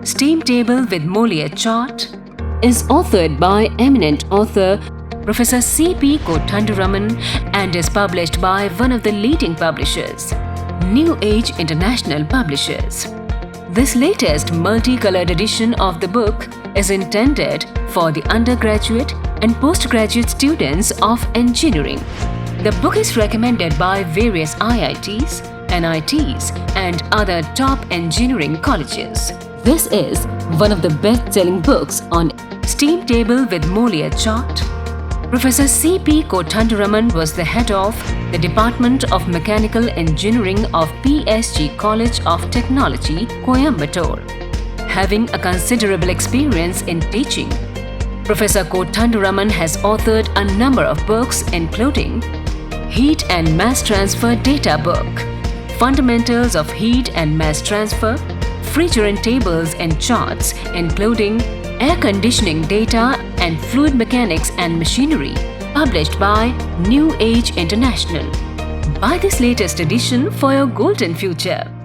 Steam Table with Mollier chart is authored by eminent author Professor C.P. Kothandramman and is published by one of the leading publishers, New Age International Publishers. This latest multicolored edition of the book is intended for the undergraduate and postgraduate students of engineering. The book is recommended by various IITs, NITs and other top engineering colleges. This is one of the best-selling books on Steam Table with Mollier chart. Professor C.P. Kothandramman was the head of the Department of Mechanical Engineering of PSG College of Technology, Coimbatore. Having a considerable experience in teaching, Professor Kothandramman has authored a number of books including Heat and Mass Transfer Data Book, Fundamentals of Heat and Mass Transfer, Refrigerant Tables and Charts including Air Conditioning Data and Fluid Mechanics and Machinery, published by New Age International. Buy this latest edition for your golden future.